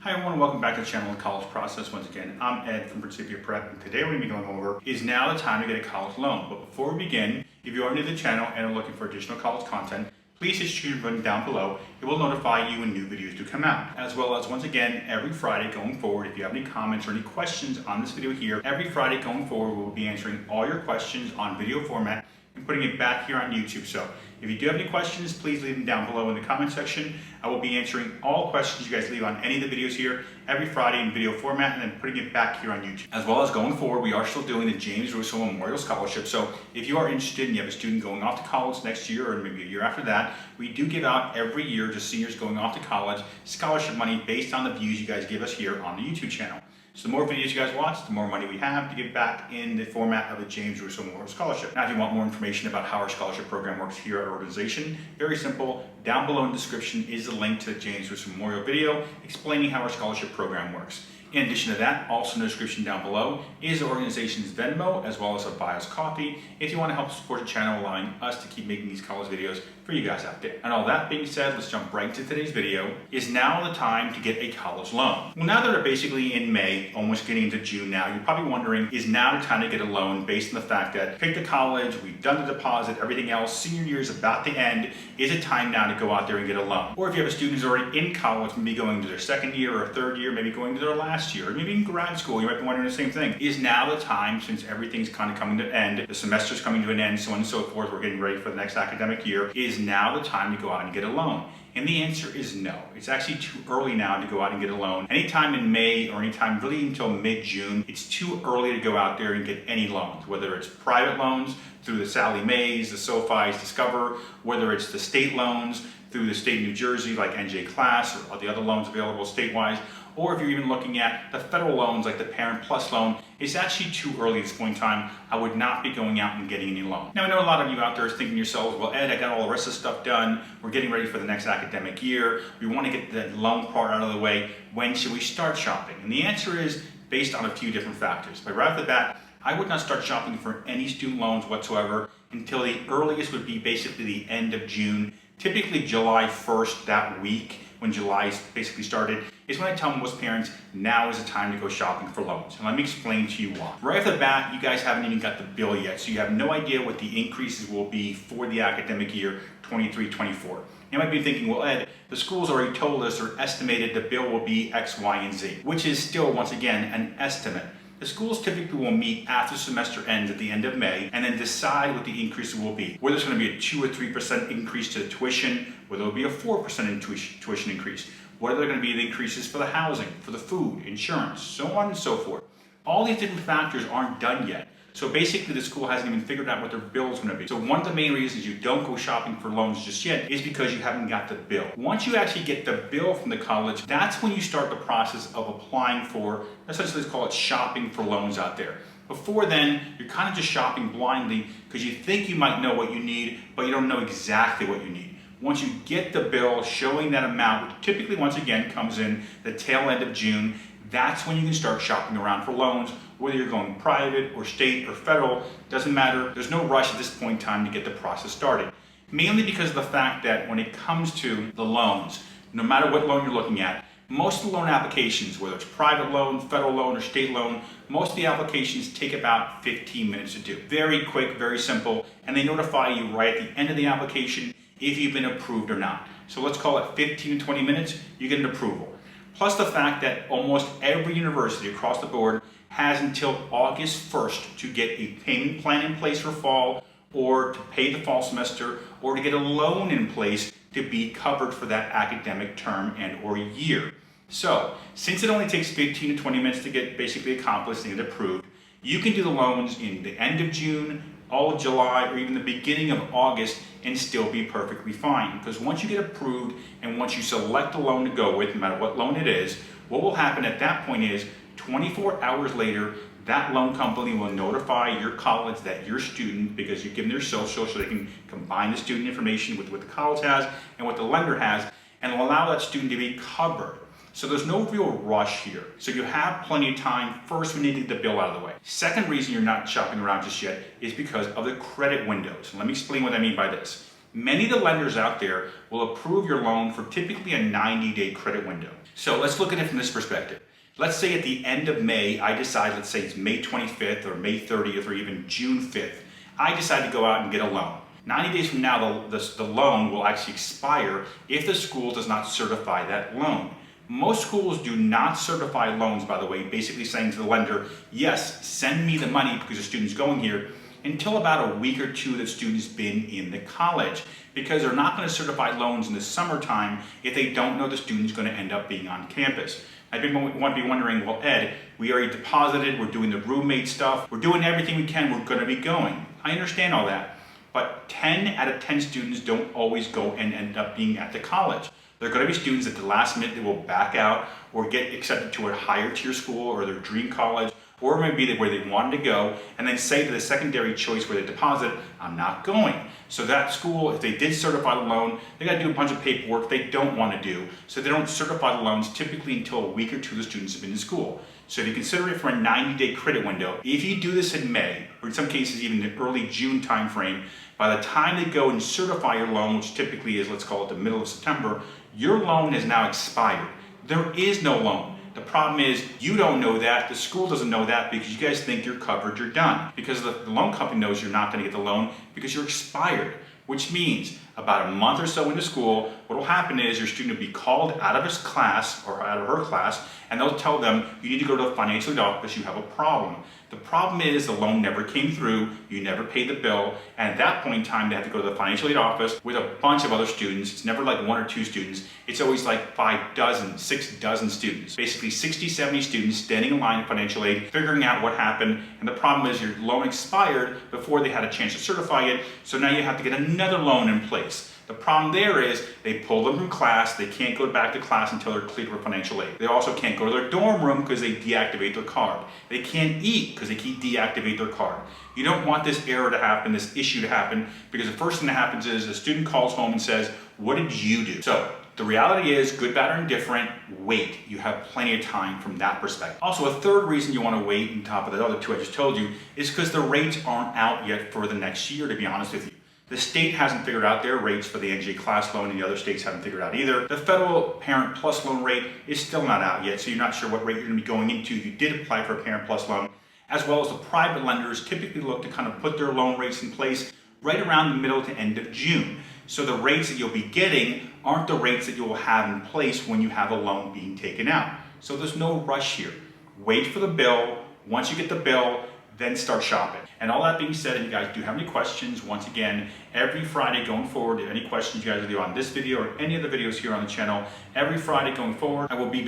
Hi everyone, welcome back to the channel, The College Process. Once again, I'm Ed from Principia Prep, and today we're going to be going over, is now the time to get a college loan? But before we begin, if you are new to the channel and are looking for additional college content, please hit the subscribe button down below. It will notify you when new videos do come out. As well as, once again, every Friday going forward, if you have any comments or any questions on this video here, every Friday going forward, we will be answering all your questions on video format and putting it back here on YouTube. So if you do have any questions, please leave them down below in the comment section. I will be answering all questions you guys leave on any of the videos here every Friday in video format and then putting it back here on YouTube. As well as going forward, we are still doing the James Russo Memorial Scholarship. So if you are interested and you have a student going off to college next year or maybe a year after that, we do give out every year to seniors going off to college scholarship money based on the views you guys give us here on the YouTube channel. So the more videos you guys watch, the more money we have to give back in the format of the James Russo Memorial Scholarship. Now, if you want more information about how our scholarship program works here at our organization, very simple. Down below in the description is the link to the James Russo Memorial video explaining how our scholarship program works. In addition to that, also in the description down below is the organization's Venmo as well as a buy us coffee if you want to help support the channel, allowing us to keep making these college videos for you guys out there. And all that being said, let's jump right into today's video. Is now the time to get a college loan? Well, now that we're basically in May, almost getting into June now, you're probably wondering, is now the time to get a loan based on the fact that pick the college, we've done the deposit, everything else, senior year is about to end, is it time now to go out there and get a loan? Or if you have a student who's already in college, maybe going to their second year or third year, maybe going to their last year, or maybe in grad school, you might be wondering the same thing. Is now the time, since everything's kind of coming to an end, the semester's coming to an end, so on and so forth, we're getting ready for the next academic year, is now the time to go out and get a loan? And the answer is no. It's actually too early now to go out and get a loan. Anytime in May or anytime really until mid-June, it's too early to go out there and get any loans, whether it's private loans through the Sallie Mae's, the SoFi's, Discover, whether it's the state loans through the state of New Jersey like NJ Class or the other loans available statewide, or if you're even looking at the federal loans like the Parent Plus loan, it's actually too early at this point in time. I would not be going out and getting any loan. Now, I know a lot of you out there is thinking to yourselves, well, Ed, I got all the rest of the stuff done. We're getting ready for the next academic year. We want to get the loan part out of the way. When should we start shopping? And the answer is based on a few different factors. But right off the bat, I would not start shopping for any student loans whatsoever until the earliest would be basically the end of June. Typically July 1st, that week, when July basically started, is when I tell most parents, now is the time to go shopping for loans. And let me explain to you why. Right off the bat, you guys haven't even got the bill yet, so you have no idea what the increases will be for the academic year 23-24. You might be thinking, well, Ed, the school's already told us or estimated the bill will be X, Y, and Z, which is still, once again, an estimate. The schools typically will meet after semester ends at the end of May and then decide what the increase will be. Whether it's going to be a 2 or 3% increase to the tuition, whether it'll be a 4% tuition increase, whether they're going to be the increases for the housing, for the food, insurance, so on and so forth. All these different factors aren't done yet. So basically the school hasn't even figured out what their bill is going to be. So one of the main reasons you don't go shopping for loans just yet is because you haven't got the bill. Once you actually get the bill from the college, that's when you start the process of applying for, essentially let's call it shopping for loans out there. Before then, you're kind of just shopping blindly because you think you might know what you need, but you don't know exactly what you need. Once you get the bill showing that amount, which typically once again comes in the tail end of June, that's when you can start shopping around for loans, whether you're going private or state or federal, doesn't matter. There's no rush at this point in time to get the process started. Mainly because of the fact that when it comes to the loans, no matter what loan you're looking at, most of the loan applications, whether it's private loan, federal loan, or state loan, most of the applications take about 15 minutes to do. Very quick, very simple, and they notify you right at the end of the application if you've been approved or not. So let's call it 15 to 20 minutes, you get an approval. Plus the fact that almost every university across the board has until August 1st to get a payment plan in place for fall, or to pay the fall semester, or to get a loan in place to be covered for that academic term and or year. So, since it only takes 15 to 20 minutes to get basically accomplished and get approved, you can do the loans in the end of June, all of July, or even the beginning of August and still be perfectly fine. Because once you get approved and once you select a loan to go with, no matter what loan it is, what will happen at that point is 24 hours later, that loan company will notify your college that your student, because you give them their social so they can combine the student information with what the college has and what the lender has, and will allow that student to be covered. So there's no real rush here. So you have plenty of time. First, we need to get the bill out of the way. Second reason you're not shopping around just yet is because of the credit windows. And let me explain what I mean by this. Many of the lenders out there will approve your loan for typically a 90-day credit window. So let's look at it from this perspective. Let's say at the end of May, I decide, let's say it's May 25th or May 30th or even June 5th, I decide to go out and get a loan. 90 days from now, the loan will actually expire if the school does not certify that loan. Most schools do not certify loans, by the way, basically saying to the lender, yes, send me the money because the student's going here, until about a week or two the student's been in the college, because they're not going to certify loans in the summertime if they don't know the student's going to end up being on campus. I want to be wondering, well, Ed, we already deposited, we're doing the roommate stuff, we're doing everything we can, we're going to be going. I understand all that, but 10 out of 10 students don't always go and end up being at the college. There are going to be students at the last minute that will back out or get accepted to a higher tier school or their dream college, or maybe where they wanted to go, and then say to the secondary choice where they deposit, I'm not going. So that school, if they did certify the loan, they got to do a bunch of paperwork they don't want to do. So they don't certify the loans typically until a week or two the students have been in school. So if you consider it for a 90-day credit window, if you do this in May, or in some cases even the early June timeframe, by the time they go and certify your loan, which typically is, let's call it the middle of September, your loan has now expired. There is no loan. The problem is you don't know that, the school doesn't know that, because you guys think you're covered, you're done. Because the loan company knows you're not going to get the loan because you're expired, which means about a month or so into school, what will happen is your student will be called out of his class or out of her class, and they'll tell them, you need to go to the financial aid office, you have a problem. The problem is the loan never came through, you never paid the bill, and at that point in time they have to go to the financial aid office with a bunch of other students. It's never like 1 or 2 students, it's always like 5 dozen, 6 dozen students. Basically 60, 70 students standing in line at financial aid, figuring out what happened, and the problem is your loan expired before they had a chance to certify it, so now you have to get another loan in place. The problem there is they pull them from class, they can't go back to class until they're cleared for financial aid. They also can't go to their dorm room because they deactivate their card. They can't eat because they deactivate their card. You don't want this error to happen, this issue to happen, because the first thing that happens is a student calls home and says, what did you do? So the reality is, good, bad, or indifferent, wait. You have plenty of time from that perspective. Also, a third reason you want to wait on top of the other 2 I just told you is because the rates aren't out yet for the next year, to be honest with you. The state hasn't figured out their rates for the NJ class loan, and the other states haven't figured out either. The federal Parent Plus loan rate is still not out yet, so you're not sure what rate you're going to be going into if you did apply for a Parent Plus loan, as well as the private lenders typically look to kind of put their loan rates in place right around the middle to end of June. So the rates that you'll be getting aren't the rates that you will have in place when you have a loan being taken out. So there's no rush here. Wait for the bill. Once you get the bill, then start shopping. And all that being said, if you guys do have any questions, once again, every Friday going forward, if any questions you guys do on this video or any of the videos here on the channel, every Friday going forward, I will be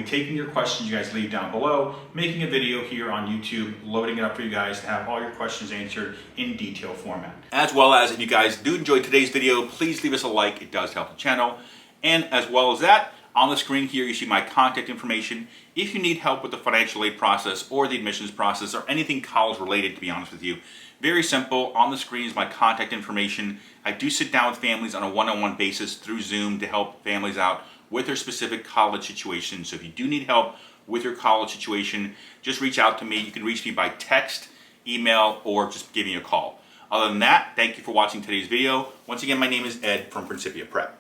taking your questions you guys leave down below, making a video here on YouTube, loading it up for you guys to have all your questions answered in detailed format. As well as, if you guys do enjoy today's video, please leave us a like, it does help the channel. And as well as that, on the screen here you see my contact information. If you need help with the financial aid process or the admissions process or anything college related, to be honest with you, very simple. On the screen is my contact information. I do sit down with families on a one-on-one basis through Zoom to help families out with their specific college situation. So if you do need help with your college situation, just reach out to me. You can reach me by text, email, or just give me a call. Other than that, thank you for watching today's video. Once again, my name is Ed from Principia Prep.